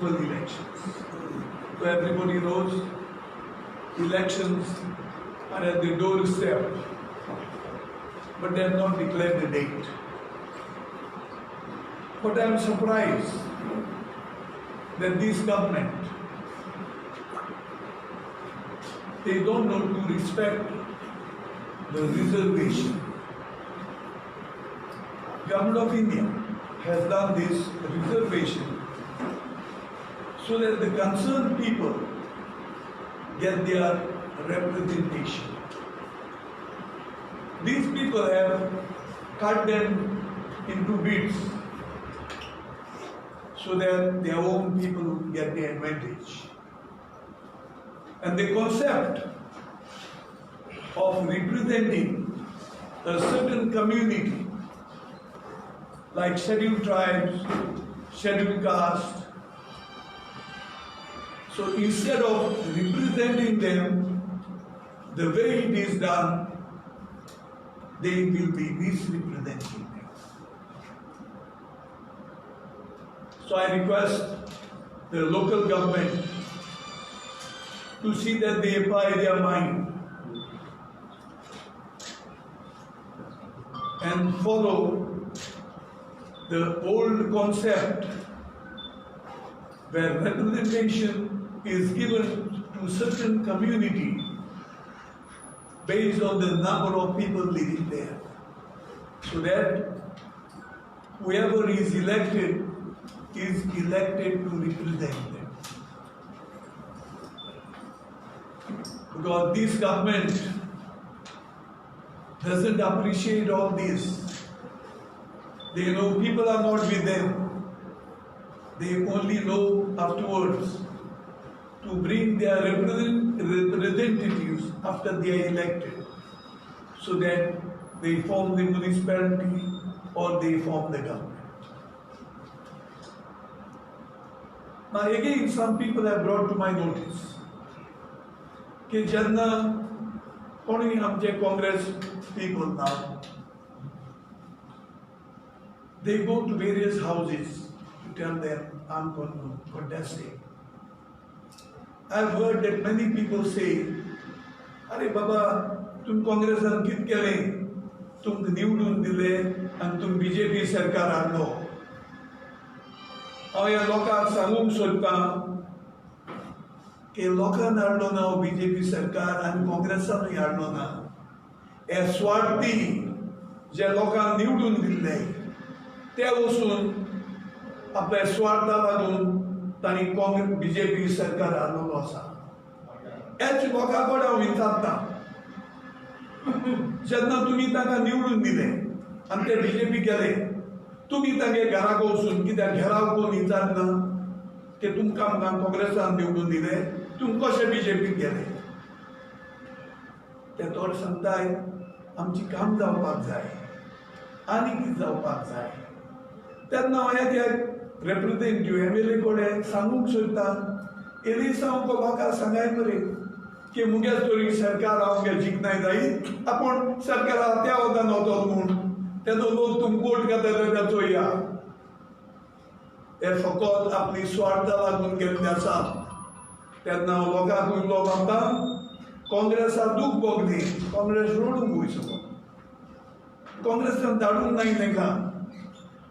elections. So everybody knows elections are at the doorstep, but they have not declared the date. But I am surprised that this government, they don't know to respect the reservation. Government of India has done this reservation so that the concerned people get their representation. These people have cut them into bits so that their own people get the advantage. And the concept of representing a certain community like scheduled tribes, scheduled caste. So instead of representing them the way it is done, they will be misrepresenting them. So I request the local government to see that they apply their mind and follow the old concept where representation is given to certain community based on the number of people living there, so that whoever is elected to represent them. Because this government doesn't appreciate all this. They know people are not with them. They only know afterwards to bring their representatives after they are elected, so that they form the municipality or they form the government. Now again, some people have brought to my notice that Janna, only amche Congress people now, they go to various houses to tell them, I'm contesting. I've heard that many people say, Are Baba, tum Congress an kit kare, tum niwdun dile, and tum BJP sarkar anlo. Aya loka sangum solta, ke loka narlo na BJP sarkar and Congress an yarlo na. E swarti, je loka niwdun dile. ते वचून आपल्या स्वार्था लागून तांणी Congress BJP सरकार हाडलेलो आसा. हेच लोकां कडेन हांव विचारता, जेन्ना तुमी तांकां निवडून दिले आनी ते बीजेपी गेले, तुमी तांगे घराक वचून कित्याक घेराव कोण विचारना की तुमकां आमकां काँग्रेसान निवडून दिले, तुम कशे बीजेपीक गेले? ते तर सांगताय आमची काम जावपाक जाय आनी कितें जावपाक जाय. तेन्ना हांव एक रिप्रेझेंटेटिव्ह एमएलए कडेन सांगूंक सोदता, एली सामको लोकांक सांगाय मरे की मुगे तरी सरकार आमगे जिखनाय जायी, आपूण सरकारा त्या वदान वचोन म्हूण तेदो लोक तुमकां वोट घातले ताचो या. हे फकत आपली स्वार्था लागून गेल्ले आसा. तेन्ना हांव लोकांक उलो मारता, काँग्रेसा दूख भोगली, काँग्रेस रोडूंक वयचो, काँग्रेसान धाडूंक नाय तांकां.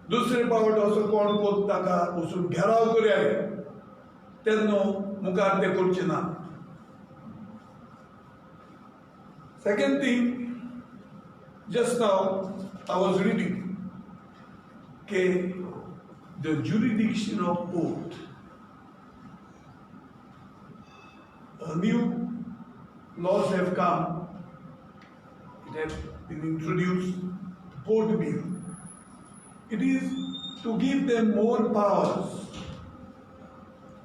दुसरे पावट असो कोण पोत ताका वचून घेराव करयाय, तेन्ना मुखार ते करचे ना. Second thing, just now I was reading the jurisdiction of court. New laws have come, it has been introduced, court bill. It is to give them more powers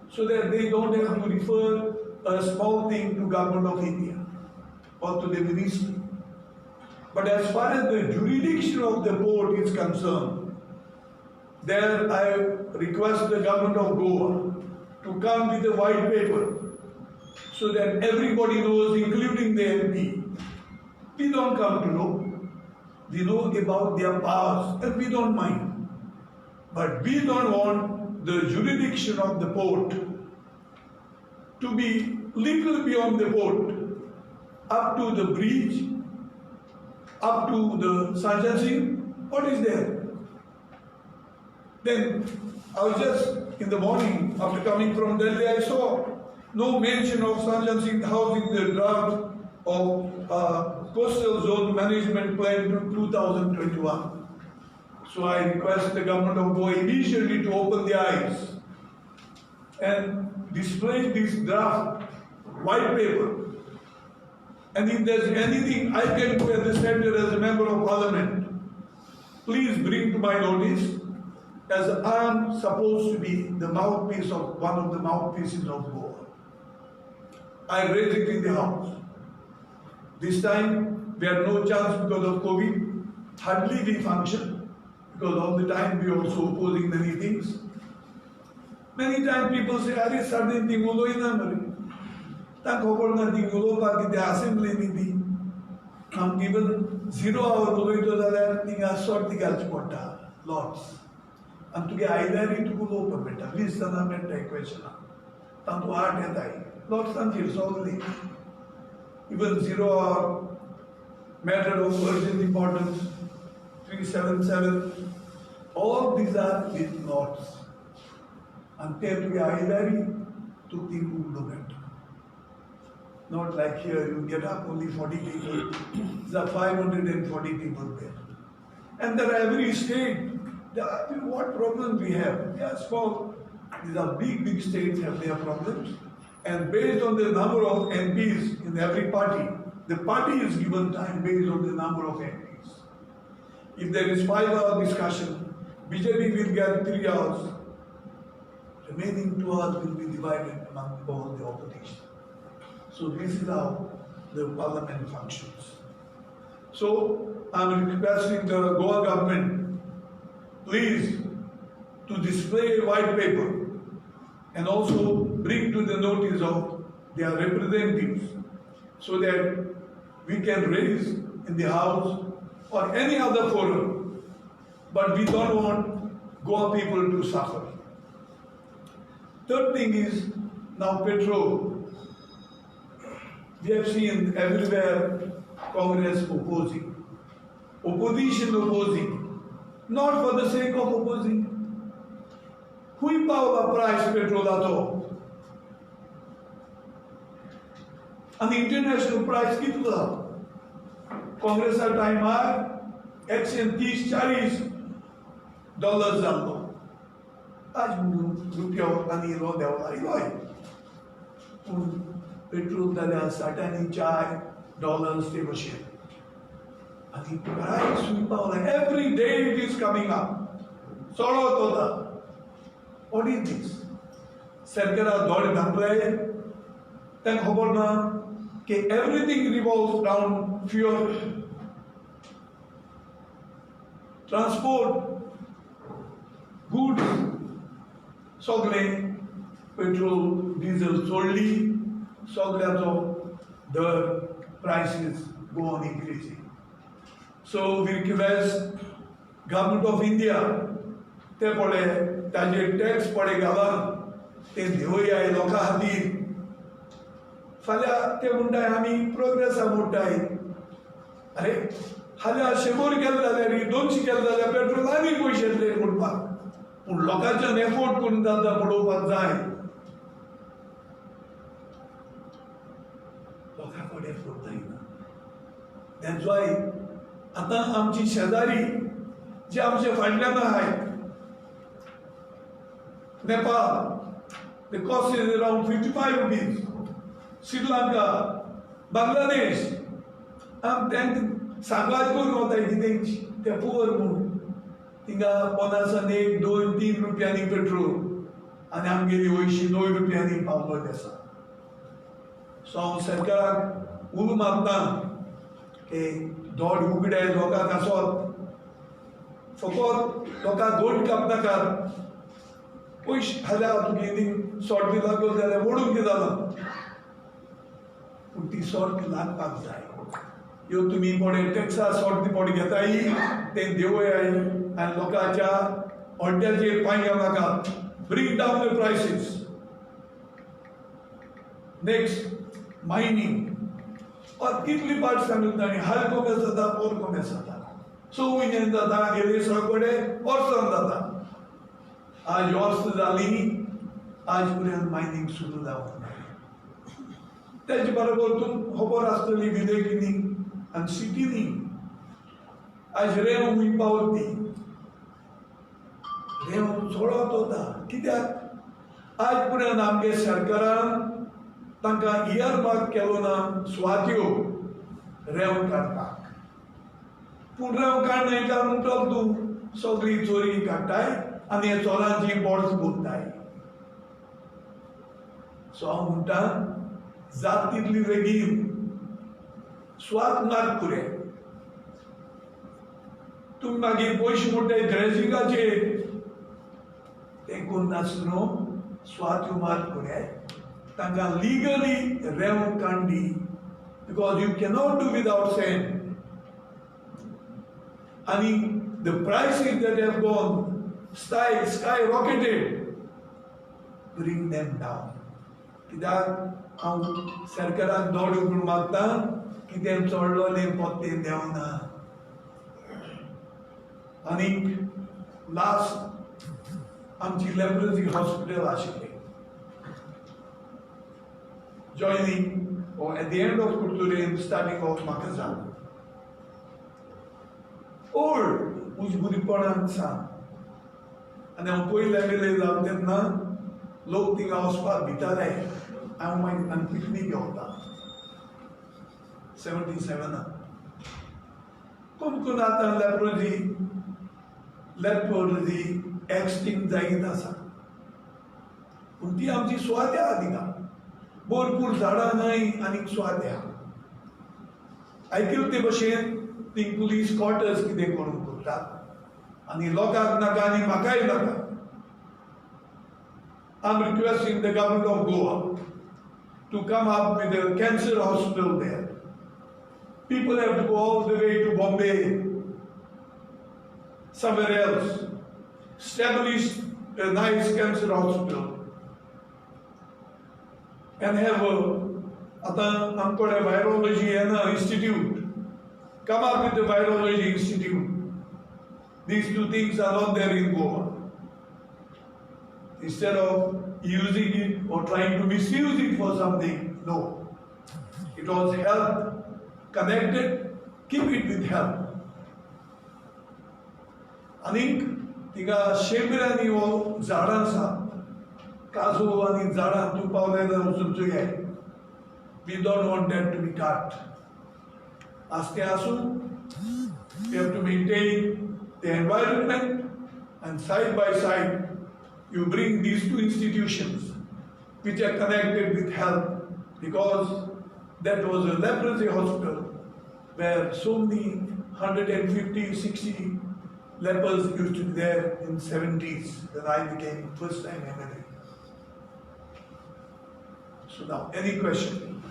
so that they don't have to refer a small thing to Government of India or to the ministry. But as far as the jurisdiction of the court is concerned, there I request the Government of Goa to come with a white paper so that everybody knows, including the MP. We don't come to know. We know about their powers and we don't mind. But we don't want the jurisdiction of the port to be little beyond the port, up to the bridge, up to the surgery. What is there? Then I was just in the morning after coming from Delhi, I saw no mention of surgery house in the draft of Coastal Zone Management Plan to 2021. So I request the government of Goa immediately to open the eyes and display this draft white paper. And if there's anything I can do at the center as a member of parliament, please bring to my notice, as I am supposed to be the mouthpiece of one of the mouthpieces of Goa. I raised it in the house. This time we had no chance because of COVID. Hardly we functioned because all the time we were also opposing many things. Many times people say, "Are sardin tingulo ina mari." Tak khobor na tingulo pa kite assembly ni di. I'm given 0 hour below to the tinga sort the galchpota lots. And to get either it will open better. Please, Sanament equation. Tanto art and I. Lots until solely. Even 0 hour matter of urgent importance. 377. All these are with lots. And there to be either to think better. Not like here, you get up only 40 people. There are 540 people there. And there are every state. What problems we have? They are small. These are big states have their problems. And based on the number of MPs in every party, the party is given time based on the number of MPs. If there is 5 hour discussion, BJP will get 3 hours. Remaining 2 hours will be divided among all the opposition. So this is how the parliament functions. So I'm requesting the Goa government, please, to display a white paper and also bring to the notice of their representatives so that we can raise in the House or any other forum. But we don't want Goa people to suffer. Third thing is now petrol. We have seen everywhere Congress opposing, opposition opposing, not for the sake of opposing. Hui paula price petrol ato. An international price kitla. Congress at time are $130-40 dallo. Aj rupiah ani lo dewla iloi. Petrol dala $130 te machine. And the price every day it is coming up. Solo toda. What is this? Sarkara dod dample. Then hoborna ke everything revolves around fuel, transport, goods, sogle, petrol, diesel solely. So the prices go on increasing. So we request government of India, te pode taje tax pode galan, te deoya loka hati. Falya te munda hami progress amutai. Are halya shemor kelda leri 200 kelda petrol ani poishen le mudpa. Un lokajan effort kunda da podo padzai. That's why आता आमची शेजारी जे आमचे फाटल्यान आहे Nepal, the cost is around 55 rupees. Sri Lanka, Bangladesh, am त्यांक सांगायच करून होता कितेंची ते पुअर म्हणून थिंगा 50 1 2 3 रुपयांनी पेट्रोल आनी आमगेली 80 रुपयांनी पावलो आसा. सो हांव सरकाराक उलो मारता की दोड उगडे लोकांक आसत फकत लोकांक गोट काप नाकात पयशे खाल्या तुगेली सॉर्ट बी लागलो जाल्यार मोडून कितें जालां पूण ती सॉर्ट लागपाक जाय. ह्यो तुमी कोणे टॅक्सा सॉर्ट ती कोण घेताय ते देवय आनी लोकांच्या हॉड्ड्याचेर पांय घालनाकात bring down the prices. Next, mining. और कितली पार्ट समझतानी हर को में सदा और को में सदा सो विजन दादा गेले सगळे और सन दादा आज वर्ष झाली आज पर्यंत मायनिंग सुरू जावं त्याच बरोबर तुम खबर आसतली विदेकिनी आणि सिटीनी आज रेव हुई पावती रेव सोडत होता कित्याक आज पर्यंत आमगे सरकारान तांकां इयरमार्क केलो ना स्वात्यो रेव काडपाक पूण रेव काडनाय काय म्हणटलो तूं सगळी चोरी काडटाय आनी हे चोरांची बोर्ड्स भरताय सो हांव म्हणटा जात तितली बेगीन स्वात मार्क पुरे तुमी मागीर पयशे मोठे ड्रेसिंगाचे ते कोण नासलो स्वात्यो मार्क पुरे तांकां legally rev Kandi because you cannot do without sand. And the prices that have gone skyrocketed, bring them down. कित्याक हांव सरकाराक दोड उखलून मागता की ते चोडलोले पत्ते देवना. आनी लास्ट आमची लेप्रोसी हॉस्पिटल आशिल्ली joining or at the end of Kulturin, starting off Makazan. Old, which Budiparan san. And then Koi Lavele Lavdena, Loting Auspa Bitare, and my picnic Yota. 77. Kumkunata leprosy, extinct Zaitasa. Unti Amji Swatya Adina. भरपूर झाडां नाय आनी स्वाद्या आयकल ते भशेन ती police quarters कितें करून करतात आनी लोकांक नाका आनी म्हाकाय नाका. I'm requesting the government of Goa to come up with a cancer hospital there. People have to go all the way to Bombay, somewhere else, establish a nice cancer hospital. And have a virology and institute. Come up with the virology institute. These two things are not there in Goa. Instead of using it or trying to misuse it for something, no. It was health connected, keep it with health. Anik tiga शेंबऱ्यांनी हो झाडां आसा काजू आणि झाडां तूं पावलेल्यार वचून चुये. We don't want that to be cut. Aste asu, we have to maintain the environment, and side by side you bring these two institutions which are connected with health, because that was a leprosy hospital where so many 150, 60 lepers used to be there in 70s when I became first time MLA. So now, any question?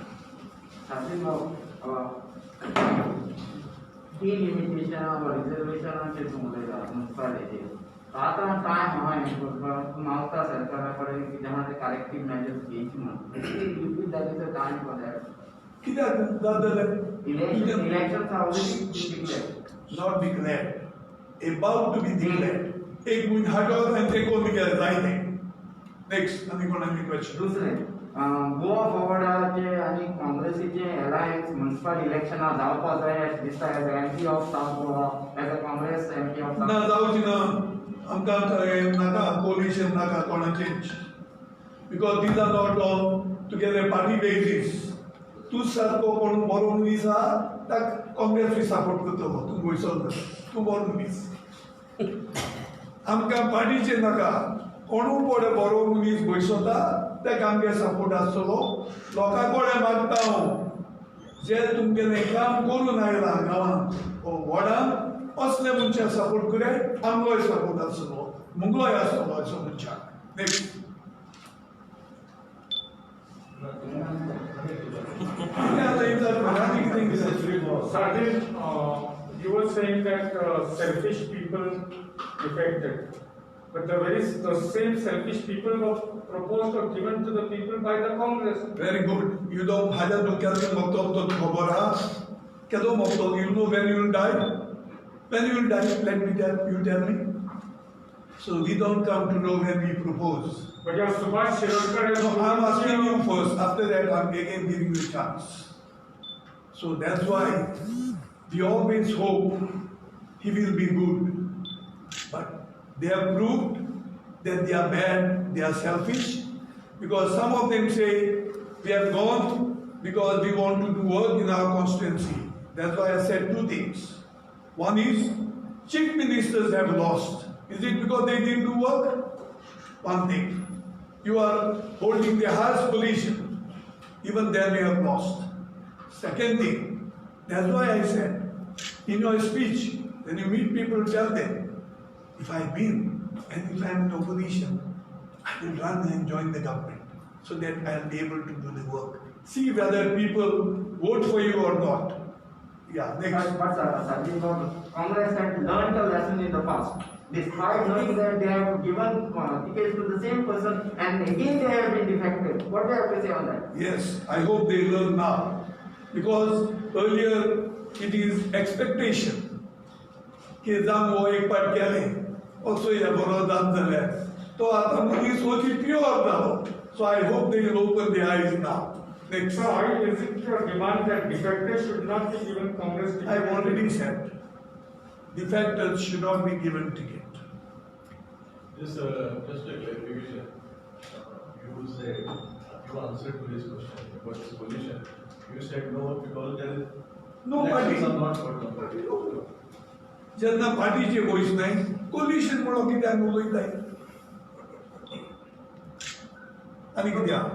Delimitation or reservation on municipality. आता time है माउता सरकार पड़े कि जहाँ से corrective measures बीच में इसलिए that is the time for that. किधर elections are already declared. Not declared. About to be declared. एक मिनट हटो and take on the line. Next, any question? दूसरे गोवा फॉरवर्डाचे आणि काँग्रेसीचे अलायन्स म्युनिसिपल इलेक्शन जावपाक जाय दिसता as MP of south Goa as a Congress MP of ना जावची ना आमकां नाका कोलिशन नाका कोणाचेंच because these are not on together party बेजीस तूं सारको कोण बरो मनीस आहा ताका काँग्रेस बी सपोर्ट करतलो तूं गोंयचो तूं बरो मनीस आमकां पार्टीचे नाका कोणूय पडे बरो मनीस गोंयचोता ताका आमगे सपोर्ट आसतलो लोकांक कोणे मागता हांव जे तुमगेलें काम करून आयला गांवांत ओ वॉर्डांत असले मनशाक सपोर्ट करे आमगोय सपोर्ट आसतलो मुगलोय आसतलो अशे मनशाक. Next Sardin, you were saying that selfish people affected. But the same selfish people were proposed or given to the people by the Congress. Very good. You know, Haja do kelke moktob to khobora. Kedo moktob, you know when you will die? When you will die, let me tell me. So we don't come to know when we propose. But your Subhash Shirokar has... No, I'm asking you first. After that, I'm again giving you a chance. So that's why we always hope he will be good. But they have proved that they are bad, they are selfish. Because some of them say, we have gone because we want to do work in our constituency. That's why I said two things. One is, chief ministers have lost. Is it because they didn't do work? One thing. You are holding the highest position. Even then you have lost. Second thing, that's why I said, in your speech, when you meet people, tell them, if I win and if I am in opposition, I will run and join the government so that I will be able to do the work. See whether people vote for you or not. Yeah, next. But Congress had learned a lesson in the past. Despite knowing that they have given tickets to the same person and again they have been defective. What do you have to say on that? Yes, I hope they learn now. Because earlier it is expectation. कि जम वो एक बार क्या ले, also ये बड़ा दान चले, तो आता मुझे सोची pure ना हो. So I hope they will open their eyes now. Next. So is it your demand that defectors should not be given Congress ticket? I've already said, defectors should not be given ticket. Just a clarification. You said, you answered to this question about this coalition. You said no because there is No party. elections are not for company. ज्यांना पार्टीचे voice नाही, coalition म्हणून कित्याक उलयताय? आणि कित्याक?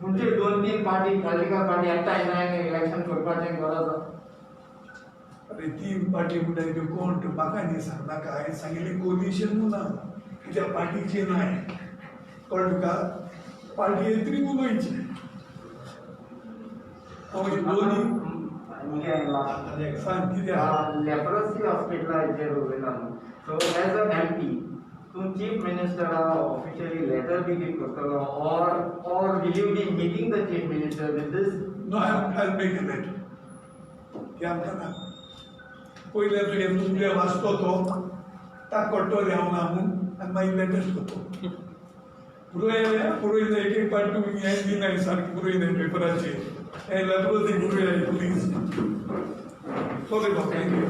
म्हणजे 2-3 party political party एकटा election करपाचें गरज. अरे तीन पार्टी म्हणटाय त्यो कोण त्यो म्हाका न्ही सांगनाका हांवें सांगिल्लें कोलिशन म्हणून कित्या पार्टीचे नाय कळ्ळें तुका पार्टी तरी उलोवची हांव दोनी सांग कित्याक लेप्रोसी हॉस्पिटलाचेर उलयता न्हू. सो एज अ एमपी तूं चीफ मिनिस्टरा ऑफिशियली लेटर बी गिव करतलो or will you be meeting the chief minister with this? No, I'll make a letter. क्या करना? पहिले तुझे तुझे वाचतो तो ताक करतो रे हांव ना म्हणून आनी मागीर लेटर करतो. पुरोय एक पार्टी हें दिनाय सारकी पुरोय पेपराचेर हें लेटर दी पुरोय प्लीज. Sorry thank you.